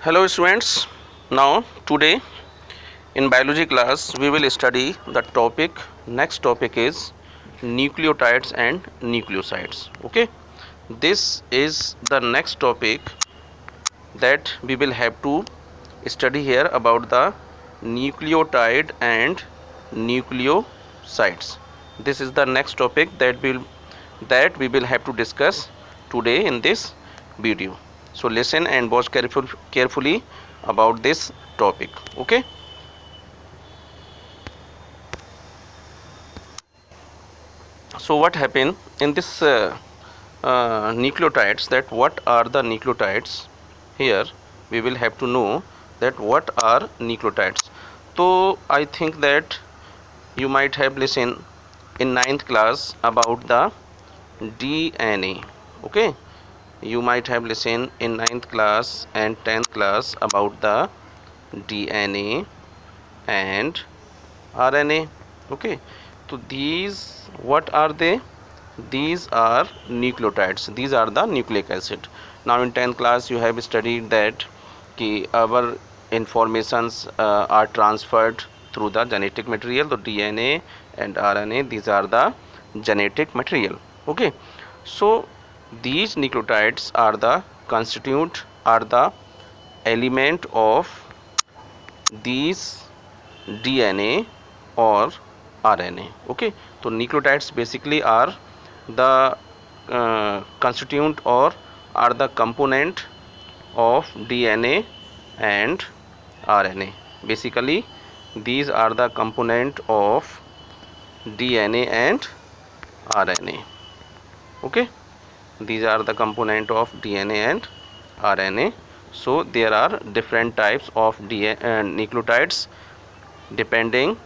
Hello students, now today in biology class we will study the topic. Next topic is nucleotides and nucleosides. Okay, this is the next topic that we will have to study here about the nucleotide and nucleosides. This is the next topic that we will have to discuss today in this video. So listen and watch carefully about this topic. Okay, so what happened in this nucleotides, that what are the nucleotides? Here we will have to know that what are nucleotides. So I think that you might have listened in 9th class about the DNA. Okay, you might have listened in 9th class and 10th class about the DNA and RNA. Okay, so these, what are they? These are nucleotides. These are the nucleic acid. Now in 10th class you have studied that our informations are transferred through the genetic material. The DNA and RNA, these are the genetic material. Okay, so these nucleotides are the element of these DNA or RNA. Okay, so nucleotides basically are the constituent or are the component of DNA and RNA. Basically these are the component of DNA and RNA. Okay, these are the component of DNA and RNA. So there are different types of nucleotides depending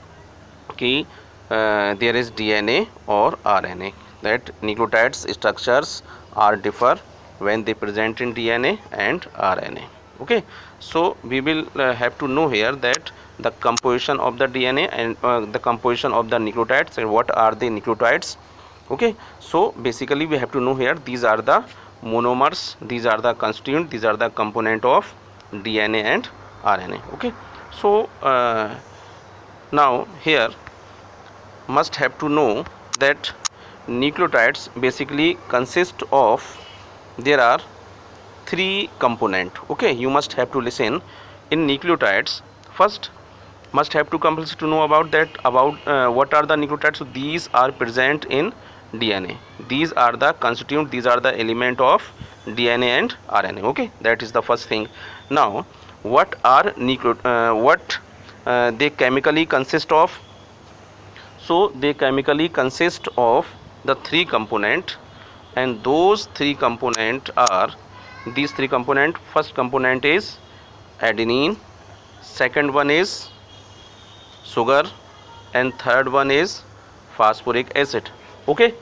there is DNA or RNA. That nucleotides structures are differ when they present in DNA and RNA. Okay, so we will have to know here that the composition of the DNA and the composition of the nucleotides and what are the nucleotides. Okay, so basically we have to know here these are the monomers, these are the constituent, these are the component of DNA and RNA. Okay, so now here must have to know that nucleotides basically consist of, there are three component. Okay, you must have to listen in nucleotides. First must have to compulsory to know about that, about what are the nucleotides. So these are present in DNA, these are the constituent, these are the element of DNA and RNA. Okay, that is the first thing. Now what are what they chemically consist of? So they chemically consist of the three component, and those three component are these three component. First component is adenine, second one is sugar, and third one is phosphoric acid. Okay,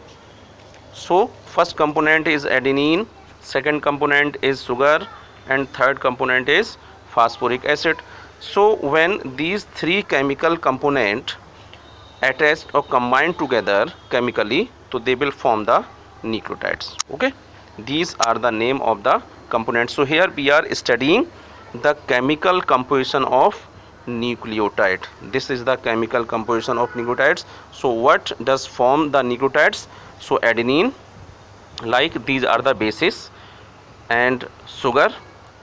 so first component is adenine, second component is sugar, and third component is phosphoric acid. So when these three chemical component attached or combined together chemically, so they will form the nucleotides. Okay, these are the name of the components. So here we are studying the chemical composition of nucleotide. This is the chemical composition of nucleotides. So what does form the nucleotides? So adenine, like these are the bases, and sugar,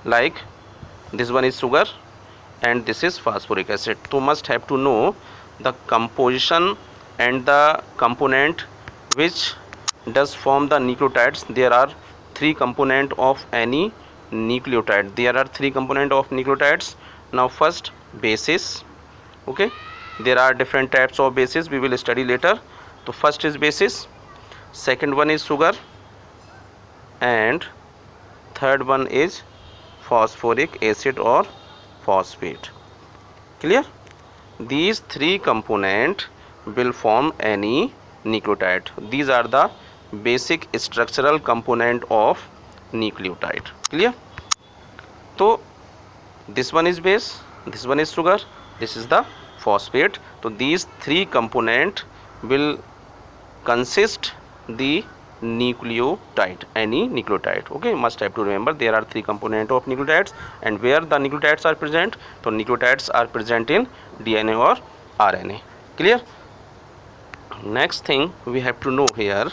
like this one is sugar, and this is phosphoric acid. So must have to know the composition and the component which does form the nucleotides. There are three component of any nucleotide. There are three component of nucleotides. Now first, bases. Okay, there are different types of bases, we will study later. So first is bases, second one is sugar, and third one is phosphoric acid or phosphate. Clear? These three component will form any nucleotide. These are the basic structural component of nucleotide. Clear? So this one is base, this one is sugar, this is the phosphate. So these three component will consist the nucleotide, any nucleotide. Okay, must have to remember there are three components of nucleotides, and where the nucleotides are present, so nucleotides are present in DNA or RNA. Clear? Next thing we have to know here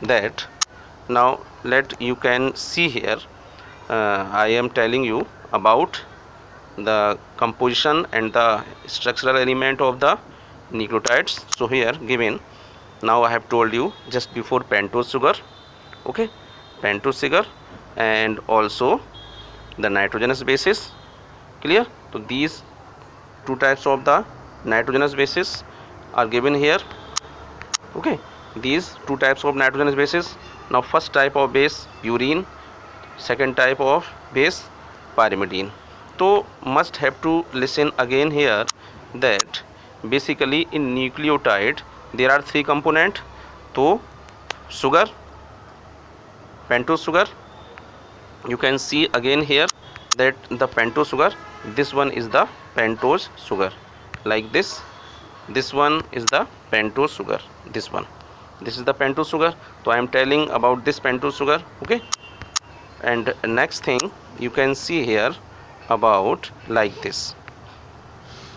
that now you can see here I am telling you about the composition and the structural element of the nucleotides. So here given, now I have told you just before pentose sugar, okay, pentose sugar, and also the nitrogenous bases. Clear? So these two types of the nitrogenous bases are given here. Okay, these two types of nitrogenous bases. Now first type of base purine, second type of base pyrimidine. So must have to listen again here that basically in nucleotide there are three components. So sugar, pentose sugar, you can see again here that the pentose sugar, this one is the pentose sugar, like this one is the pentose sugar, this is the pentose sugar. So I am telling about this pentose sugar. Okay, and next thing you can see here about like this,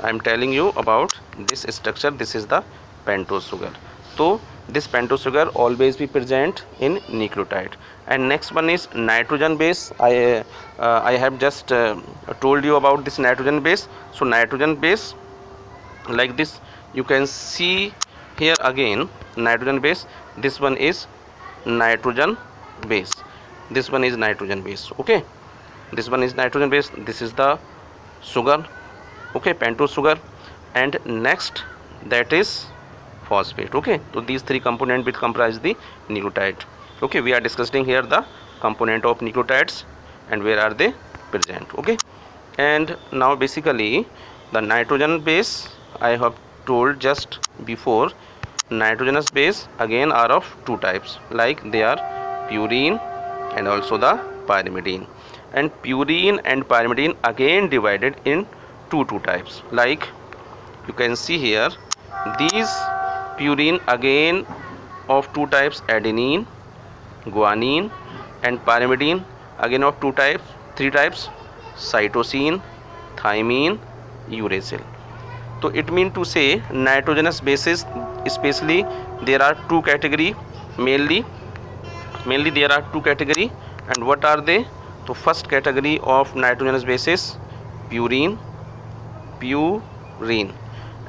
I am telling you about this structure. This is the pentose sugar. So this pentose sugar always be present in nucleotide. And next one is nitrogen base. I have just told you about this nitrogen base. So nitrogen base, like this, you can see here again nitrogen base. This one is nitrogen base, this one is nitrogen base. Okay, this one is nitrogen base, this is the sugar, okay, pentose sugar. And next, that is phosphate. Okay, so these three components will comprise the nucleotide. Okay, we are discussing here the component of nucleotides and where are they present. Okay, and now basically the nitrogen base I have told just before, nitrogenous base again are of two types, like they are purine and also the pyrimidine. And purine and pyrimidine again divided in two types, like you can see here these purine again of two types, adenine, guanine, and pyrimidine again of three types, cytosine, thymine, uracil. So it means to say nitrogenous bases, especially there are two category, mainly there are two category. And what are they? So first category of nitrogenous bases purine,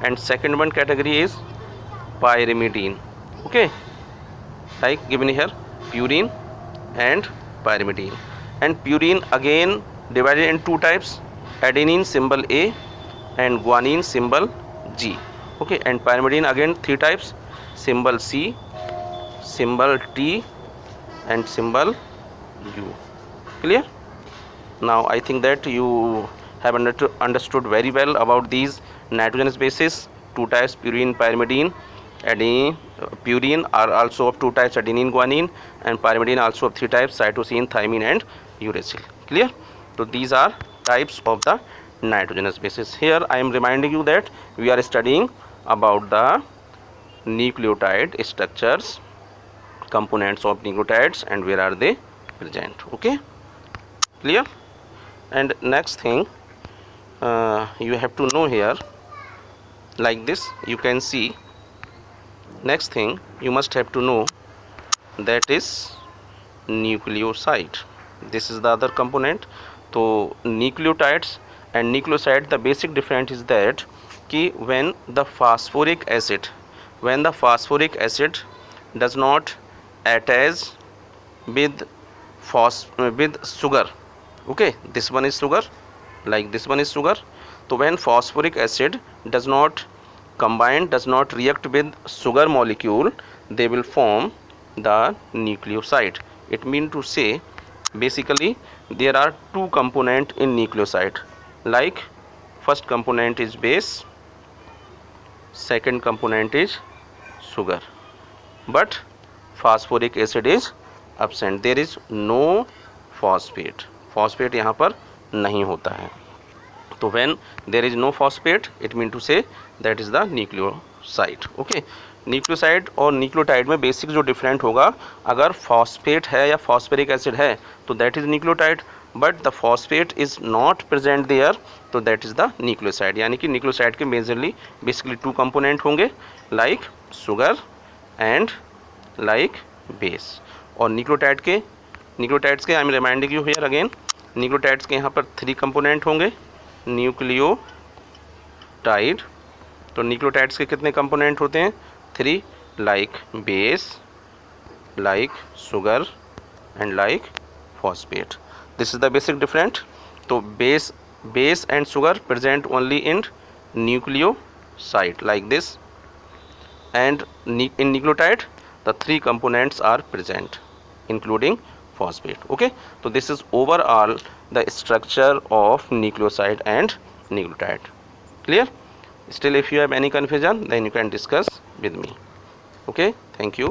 and second one category is pyrimidine. Okay, like given here purine and pyrimidine. And purine again divided in two types, adenine symbol A and guanine symbol G. Okay, and pyrimidine again three types, symbol C, symbol T, and symbol U. Clear? Now I think that you have understood very well about these nitrogenous bases, two types purine, pyrimidine. Adenine, purine are also of two types, adenine, guanine, and pyrimidine also of three types, cytosine, thymine, and uracil. Clear? So these are types of the nitrogenous bases. Here I am reminding you that we are studying about the nucleotide structures, components of nucleotides, and where are they present. Okay, clear? And next thing you have to know here, like this, you can see next thing you must have to know, that is nucleoside. This is the other component. So nucleotides and nucleoside, the basic difference is that when the phosphoric acid does not attach with sugar. Okay, this one is sugar, like this one is sugar. So when phosphoric acid does not react with sugar molecule, they will form the nucleoside. It means to say basically there are two components in nucleoside, like first component is base, second component is sugar, but phosphoric acid is absent. There is no phosphate यहाँ पर नहीं होता है. So when there is no phosphate, it means to say that is the nucleoside. Okay, nucleoside और nucleotide में basic जो different होगा, अगर फॉस्फेट है या फॉस्फेरिक एसिड है तो that is nucleotide, but the phosphate is not present there तो दैट इज़ द न्यूक्लियोसाइड। यानी कि न्यूक्लियोसाइड के मेजरली बेसिकली 2 कंपोनेंट होंगे, like sugar and like base. और न्यूक्लियोटाइड्स के I am reminding you here again, nucleotides के यहाँ पर 3 कंपोनेंट होंगे, न्यूक्लियोटाइड। तो न्यूक्लियोटाइड्स के कितने कंपोनेंट होते हैं? 3, like base, like sugar and like phosphate. This is the basic different. तो base and sugar present only in nucleoside like this, and in nucleotide the 3 components are present including phosphate. Okay, so this is overall the structure of nucleoside and nucleotide. Clear? Still if you have any confusion then you can discuss with me. Okay, thank you.